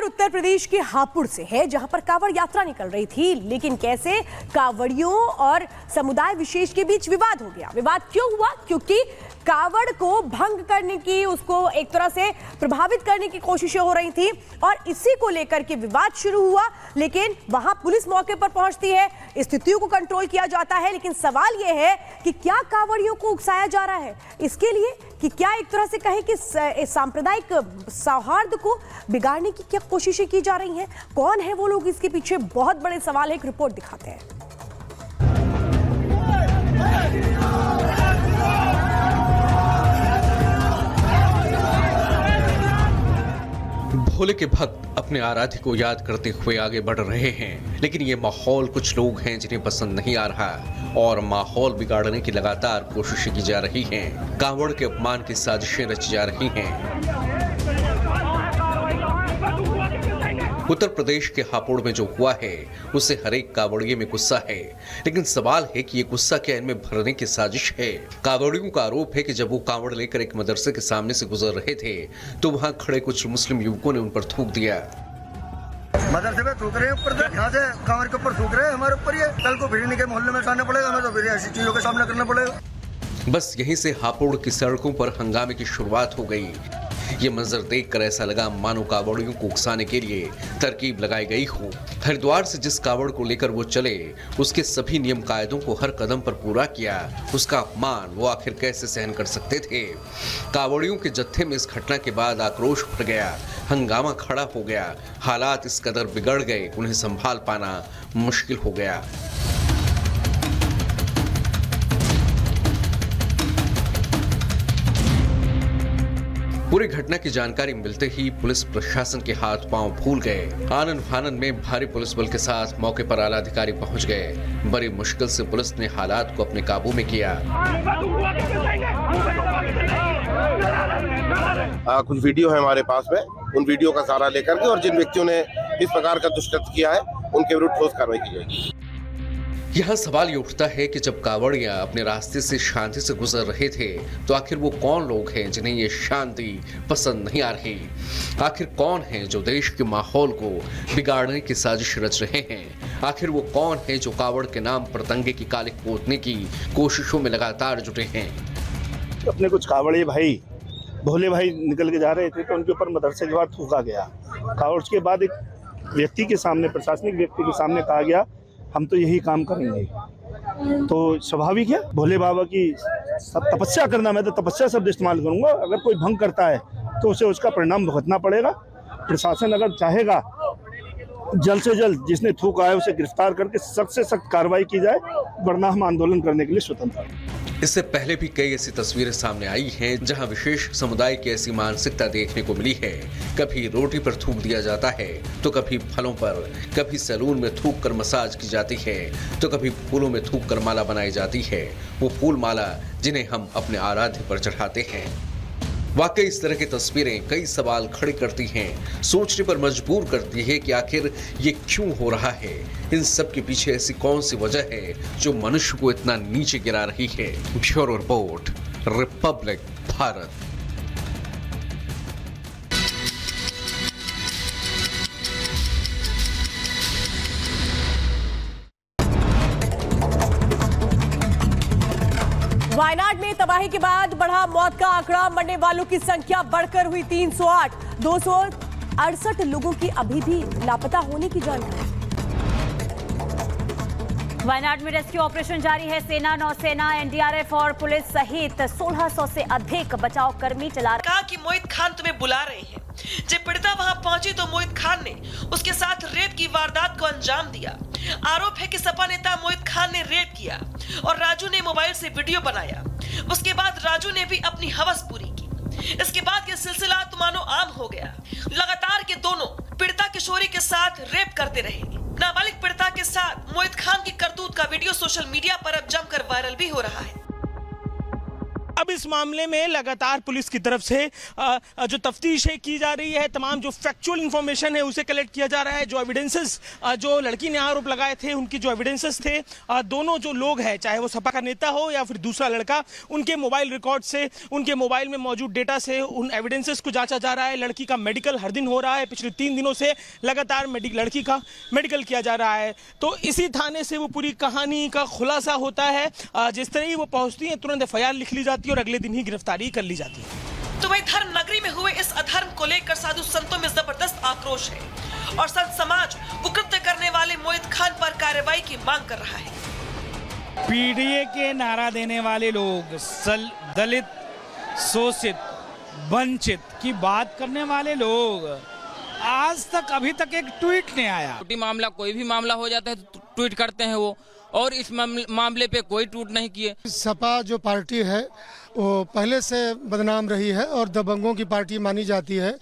खबर उत्तर प्रदेश के हापुड़ से है, जहां पर कांवड़ यात्रा निकल रही थी। लेकिन कैसे कांवड़ियों और समुदाय विशेष के बीच विवाद हो गया। विवाद क्यों हुआ? क्योंकि कांवड़ को भंग करने की, उसको एक तरह से प्रभावित करने की कोशिशें हो रही थी और इसी को लेकर के विवाद शुरू हुआ। लेकिन वहां पुलिस मौके पर पहुंचती है, स्थितियों को कंट्रोल किया जाता है। लेकिन सवाल यह है कि क्या कांवड़ियों को उकसाया जा रहा है इसके लिए, कि क्या एक तरह से कहें कि सांप्रदायिक सौहार्द को बिगाड़ने की क्या कोशिशें की जा रही हैं? कौन है वो लोग इसके पीछे? बहुत बड़े सवाल है। एक रिपोर्ट दिखाते हैं। भोले के भक्त अपने आराध्य को याद करते हुए आगे बढ़ रहे हैं, लेकिन ये माहौल कुछ लोग हैं जिन्हें पसंद नहीं आ रहा और माहौल बिगाड़ने की लगातार कोशिशें की जा रही हैं। कांवड़ के अपमान की साजिशें रची जा रही हैं। उत्तर प्रदेश के हापुड़ में जो हुआ है उससे हर एक कांवड़िये में गुस्सा है, लेकिन सवाल है कि ये गुस्सा क्या इनमें भरने की साजिश है। कांवड़ियों का आरोप है कि जब वो कांवड़ लेकर एक मदरसे के सामने से गुजर रहे थे तो वहां खड़े कुछ मुस्लिम युवकों ने उन पर थूक दिया। मदरसे में थूक रहे हैं, ऊपर से यहाँ से कांवड़ के ऊपर थूक रहे हैं हमारे ऊपर। ये कल को भिड़नी के मोहल्ले में जाना पड़ेगा, हमें तो फिर ऐसी चीजों का सामना करना पड़ेगा। बस यहीं से हापुड़ की सड़कों पर हंगामे की शुरुआत हो गई। ये मंजर देखकर ऐसा लगा मानो कांवड़ियों को उकसाने के लिए तरकीब लगाई गई हो। हरिद्वार से जिस कांवड़ को लेकर वो चले, उसके सभी नियम कायदों को हर कदम पर पूरा किया। उसका अपमान वो आखिर कैसे सहन कर सकते थे? कांवड़ियों के जत्थे में इस घटना के बाद आक्रोश भर गया, हंगामा खड़ा हो गया। हालात इस कदर बिगड़ गए, उन्हें संभाल पाना मुश्किल हो गया। पूरी घटना की जानकारी मिलते ही पुलिस प्रशासन के हाथ पांव फूल गए। आनन फानन में भारी पुलिस बल के साथ मौके पर आला अधिकारी पहुंच गए। बड़ी मुश्किल से पुलिस ने हालात को अपने काबू में किया। कुछ वीडियो है हमारे पास में, उन वीडियो का सहारा लेकर के और जिन व्यक्तियों ने इस प्रकार का दुष्कृत्य किया है उनके विरुद्ध ठोस कार्रवाई की जाएगी। यहाँ सवाल ये उठता है कि जब कांवड़िया अपने रास्ते से शांति से गुजर रहे थे तो आखिर वो कौन लोग हैं जिन्हें ये शांति पसंद नहीं आ रही? आखिर कौन है जो देश के माहौल को बिगाड़ने की साजिश रच रहे हैं? आखिर वो कौन है जो कांवड़ के नाम पर दंगे की कालिक पोतने की कोशिशों में लगातार जुटे हैं? अपने कुछ कांवड़िये भाई, भोले भाई निकल के जा रहे थे तो उनके ऊपर मदरसे के बाद थूका गया। और उसके बाद एक व्यक्ति के सामने, प्रशासनिक व्यक्ति के सामने कहा गया हम तो यही काम करेंगे। तो स्वाभाविक है, भोले बाबा की तपस्या करना, मैं तो तपस्या शब्द इस्तेमाल करूंगा। अगर कोई भंग करता है तो उसे उसका परिणाम भुगतना पड़ेगा। प्रशासन अगर चाहेगा जल्द से जल्द जिसने थूका है उसे गिरफ्तार करके सख्त से सख्त कार्रवाई की जाए, वरना हम आंदोलन करने के लिए स्वतंत्र हैं। इससे पहले भी कई ऐसी तस्वीरें सामने आई हैं जहां विशेष समुदाय की ऐसी मानसिकता देखने को मिली है। कभी रोटी पर थूक दिया जाता है तो कभी फलों पर, कभी सैलून में थूक कर मसाज की जाती है तो कभी फूलों में थूक कर माला बनाई जाती है। वो फूल माला जिन्हें हम अपने आराध्य पर चढ़ाते हैं। वाकई इस तरह की तस्वीरें कई सवाल खड़े करती हैं, सोचने पर मजबूर करती है कि आखिर ये क्यों हो रहा है। इन सब के पीछे ऐसी कौन सी वजह है जो मनुष्य को इतना नीचे गिरा रही है? Bureau report, Republic Bharat. Wayanad में तबाही के बाद बढ़ा मौत का आंकड़ा, मरने वालों की संख्या बढ़कर हुई 308। 268 लोगों की अभी भी लापता होने की जानकारी। वायनाड में रेस्क्यू ऑपरेशन जारी है। सेना, नौसेना, एनडीआरएफ और पुलिस सहित 1600 से अधिक बचाव कर्मी चला रहे। कहा कि मोहित खान तुम्हें बुला रहे हैं। जब पीड़िता वहां पहुंची तो मोहित खान ने उसके साथ रेप की वारदात को अंजाम दिया। आरोप है कि सपा नेता मोहित खान ने रेप किया और राजू ने मोबाइल से वीडियो बनाया। उसके बाद राजू ने भी अपनी हवस पूरी की। इसके बाद यह सिलसिला तो मानो आम हो गया। लगातार के दोनों पीड़िता किशोरी के साथ रेप करते रहे। नाबालिग पीड़िता के साथ मोहित खान की करतूत का वीडियो सोशल मीडिया पर अब जमकर वायरल भी हो रहा है। अब इस मामले में लगातार पुलिस की तरफ से जो तफ्तीश है की जा रही है, तमाम जो फैक्चुअल इंफॉर्मेशन है उसे कलेक्ट किया जा रहा है। जो एविडेंसेस जो लड़की ने आरोप लगाए थे, उनकी जो एविडेंसेस थे, दोनों जो लोग हैं, चाहे वो सपा का नेता हो या फिर दूसरा लड़का, उनके मोबाइल रिकॉर्ड से, उनके मोबाइल में मौजूद डेटा से उन एविडेंसेस को जांचा जा रहा है। लड़की का मेडिकल हर दिन हो रहा है, पिछले 3 दिनों से लगातार लड़की का मेडिकल किया जा रहा है। तो इसी थाने से वो पूरी कहानी का खुलासा होता है। जिस तरह ही वो पहुंचती है तुरंत FIR लिख ली जाती है और अगले दिन ही गिरफ्तारी कर ली जाती है। तो वही धर्म नगरी में हुए इस अधर्म को लेकर साधु संतों में जबरदस्त आक्रोश है और संत समाज कुकृत्य करने वाले मोहित खान पर कार्रवाई की मांग कर रहा है। पीडीए के नारा देने वाले लोग, दलित, शोषित, वंचित की बात करने वाले लोग, आज तक अभी तक एक ट्वीट नहीं आया। मामला कोई भी मामला हो जाता है तो ट्वीट करते हैं वो, और इस मामले पे कोई ट्वीट नहीं किए। सपा जो पार्टी है वो पहले से बदनाम रही है और दबंगों की पार्टी मानी जाती है।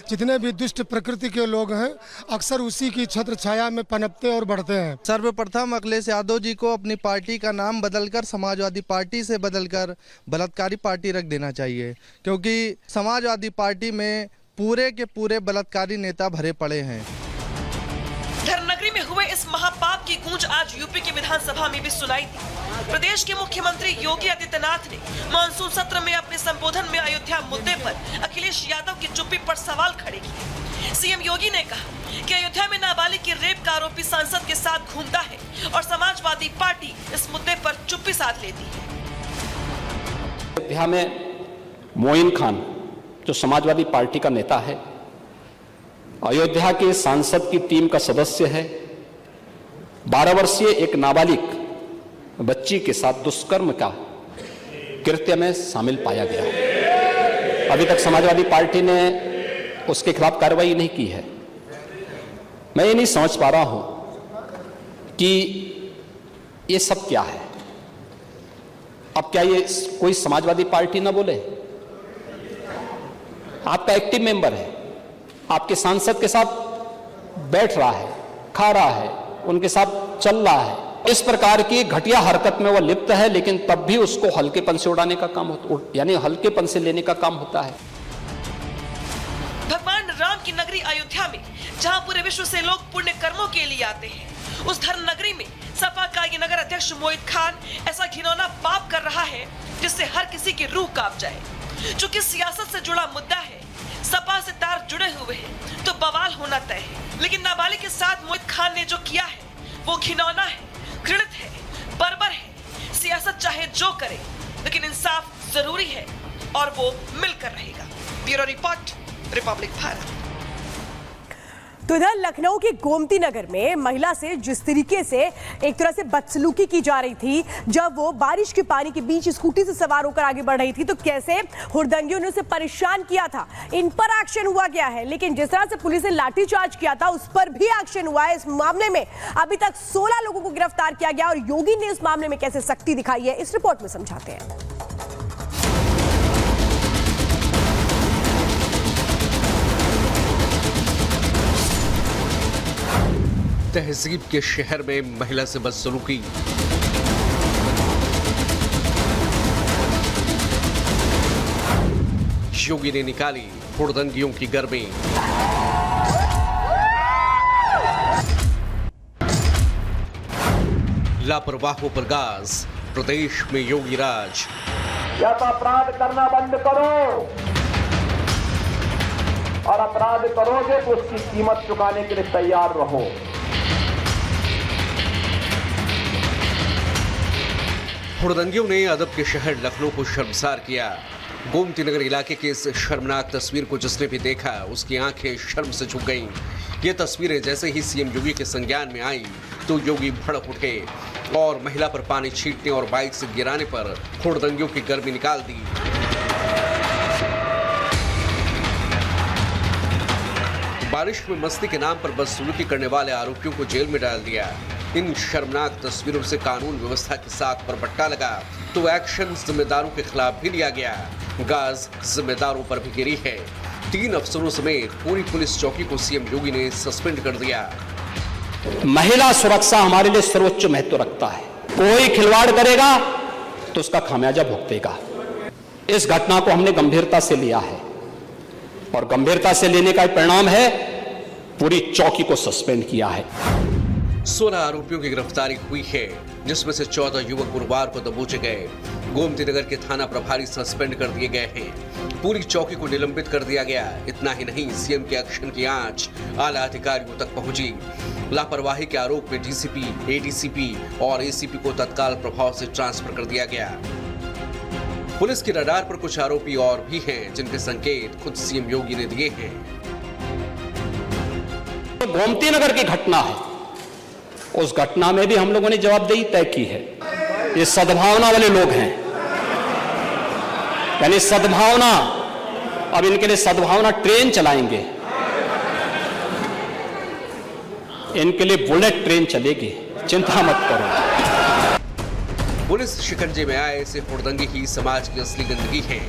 जितने भी दुष्ट प्रकृति के लोग हैं अक्सर उसी की छत्र छाया में पनपते और बढ़ते हैं। सर्वप्रथम अखिलेश यादव जी को अपनी पार्टी का नाम बदलकर समाजवादी पार्टी से बदलकर बलात्कारी पार्टी रख देना चाहिए, क्योंकि समाजवादी पार्टी में पूरे के पूरे बलात्कारी नेता भरे पड़े हैं। धर्मनगरी में हुए इस महापाप की गूंज आज यूपी की विधानसभा में भी सुनाई दी। प्रदेश के मुख्यमंत्री योगी आदित्यनाथ ने मानसून सत्र में अपने संबोधन में अयोध्या मुद्दे पर अखिलेश यादव की चुप्पी पर सवाल खड़े किए। सीएम योगी ने कहा कि अयोध्या में नाबालिग के रेप का आरोपी सांसद के साथ घूमता है और समाजवादी पार्टी इस मुद्दे पर चुप्पी साध लेती है। अयोध्या में मोइन खान जो समाजवादी पार्टी का नेता है, अयोध्या के सांसद की टीम का सदस्य है, 12 वर्षीय एक नाबालिग बच्ची के साथ दुष्कर्म का कृत्य में शामिल पाया गया। अभी तक समाजवादी पार्टी ने उसके खिलाफ कार्रवाई नहीं की है। मैं ये नहीं समझ पा रहा हूं कि ये सब क्या है। अब क्या ये कोई समाजवादी पार्टी ना बोले? आपका एक्टिव मेंबर है, आपके सांसद के साथ बैठ रहा है, खा रहा है, उनके साथ चल रहा है। इस प्रकार की घटिया हरकत में वो लिप्त है, लेकिन तब भी उसको हल्केपन से उड़ाने का काम होता, यानी हल्केपन से लेने का काम होता है। भगवान राम की नगरी अयोध्या में जहां पूरे विश्व से लोग पुण्य कर्मों के लिए आते हैं, उस धर्म नगरी में सपा का ये नगर अध्यक्ष मोहित खान ऐसा घिनौना पाप कर रहा है जिससे हर किसी की रूह कांप जाए। चूंकि सियासत से जुड़ा मुद्दा है, सपा से तार जुड़े हुए हैं, तो बवाल होना तय है। लेकिन नाबालिग के साथ मोहित खान ने जो किया है वो घिनौना है, घृणित है, बर्बर है। सियासत चाहे जो करे, लेकिन इंसाफ जरूरी है और वो मिलकर रहेगा। Bureau report, Republic Bharat. तो इधर लखनऊ के गोमती नगर में महिला से जिस तरीके से एक तरह से बदसलूकी की जा रही थी, जब वो बारिश के पानी के बीच स्कूटी से सवार होकर आगे बढ़ रही थी, तो कैसे हुड़दंगियों ने उसे परेशान किया था, इन पर एक्शन हुआ गया है। लेकिन जिस तरह से पुलिस ने लाठीचार्ज किया था, उस पर भी एक्शन हुआ है। इस मामले में अभी तक 16 लोगों को गिरफ्तार किया गया और योगी ने इस मामले में कैसे सख्ती दिखाई है, इस रिपोर्ट में समझाते हैं। तहजीब के शहर में महिला से बदसलूकी। योगी ने निकाली हुड़दंगियों की गर्मी। लापरवाहों पर गाज, प्रदेश में योगी राज। या तो अपराध करना बंद करो, और अपराध करोगे तो उसकी कीमत चुकाने के लिए तैयार रहो। हुड़दंगियों ने अदब के शहर लखनऊ को शर्मसार किया। गोमती नगर इलाके की इस शर्मनाक तस्वीर को जिसने भी देखा, उसकी आंखें शर्म से झुक गईं। ये तस्वीरें जैसे ही सीएम योगी के संज्ञान में आई तो योगी भड़क उठे और महिला पर पानी छींटने और बाइक से गिराने पर हुड़दंगियों की गर्मी निकाल दी। बारिश में मस्ती के नाम पर बदसलूकी करने वाले आरोपियों को जेल में डाल दिया। इन शर्मनाक तस्वीरों से कानून व्यवस्था के साथ परपट्टा लगा तो एक्शन जिम्मेदारों के खिलाफ भी लिया गया। गाज जिम्मेदारों पर भी गिरी है। 3 अफसरों समेत पूरी पुलिस चौकी को सीएम योगी ने सस्पेंड कर दिया। महिला सुरक्षा हमारे लिए सर्वोच्च महत्व रखता है। कोई खिलवाड़ करेगा तो उसका खामियाजा भुगतेगा। इस घटना को हमने गंभीरता से लिया है और गंभीरता से लेने का परिणाम है पूरी चौकी को सस्पेंड किया है। 16 आरोपियों की गिरफ्तारी हुई है, जिसमें से 14 युवक गुरुवार को दबोचे गए। गोमती नगर के थाना प्रभारी सस्पेंड कर दिए गए हैं। पूरी चौकी को निलंबित कर दिया गया। इतना ही नहीं, सीएम के एक्शन की आंच आला अधिकारियों तक पहुंची। लापरवाही के आरोप में डीसीपी, एडीसीपी और एसीपी को तत्काल प्रभाव से ट्रांसफर कर दिया गया। पुलिस की रडार पर कुछ आरोपी और भी हैं, जिनके संकेत खुद सीएम योगी ने दिए हैं। तो गोमती नगर की घटना है, उस घटना में भी हम लोगों ने जवाबदेही तय की है। ये सद्भावना वाले लोग हैं, यानी सद्भावना, अब इनके लिए सद्भावना ट्रेन चलाएंगे, इनके लिए बुलेट ट्रेन चलेगी, चिंता मत करो। पुलिस शिकंजे में आए ऐसे हुड़दंगे ही समाज की असली गंदगी है।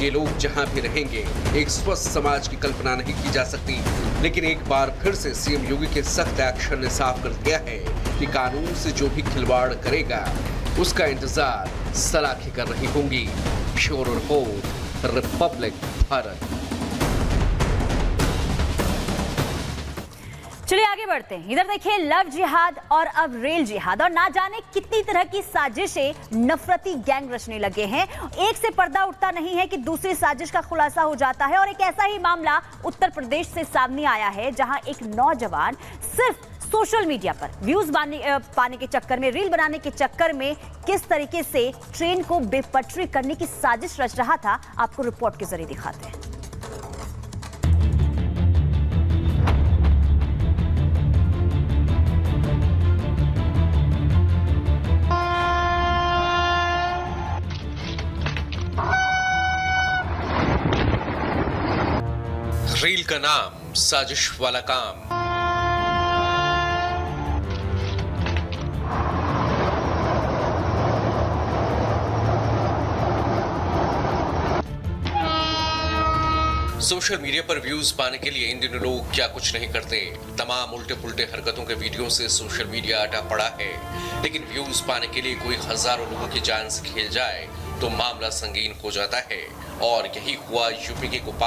ये लोग जहां भी रहेंगे, एक स्वस्थ समाज की कल्पना नहीं की जा सकती। लेकिन एक बार फिर से सीएम योगी के सख्त एक्शन ने साफ कर दिया है कि कानून से जो भी खिलवाड़ करेगा, उसका इंतजार सलाखें कर रही होंगी। Bureau report, Republic Bharat. चलिए आगे बढ़ते हैं। इधर देखिए, लव जिहाद और अब रेल जिहाद, और ना जाने कितनी तरह की साजिशें नफरती गैंग रचने लगे हैं। एक से पर्दा उठता नहीं है कि दूसरी साजिश का खुलासा हो जाता है। और एक ऐसा ही मामला उत्तर प्रदेश से सामने आया है, जहां एक नौजवान सिर्फ सोशल मीडिया पर व्यूज पाने के चक्कर में, रील बनाने के चक्कर में किस तरीके से ट्रेन को बेपटरी करने की साजिश रच रहा था, आपको रिपोर्ट के जरिए दिखाते हैं। रील का नाम, साजिश वाला काम। सोशल मीडिया पर व्यूज पाने के लिए इन दिनों लोग क्या कुछ नहीं करते। तमाम उल्टे पुल्टे हरकतों के वीडियो से सोशल मीडिया अटा पड़ा है। लेकिन व्यूज पाने के लिए कोई हजारों लोगों की जान से खेल जाए तो मामला संगीन हो जाता है। और यही हुआ यूपी के गोपाल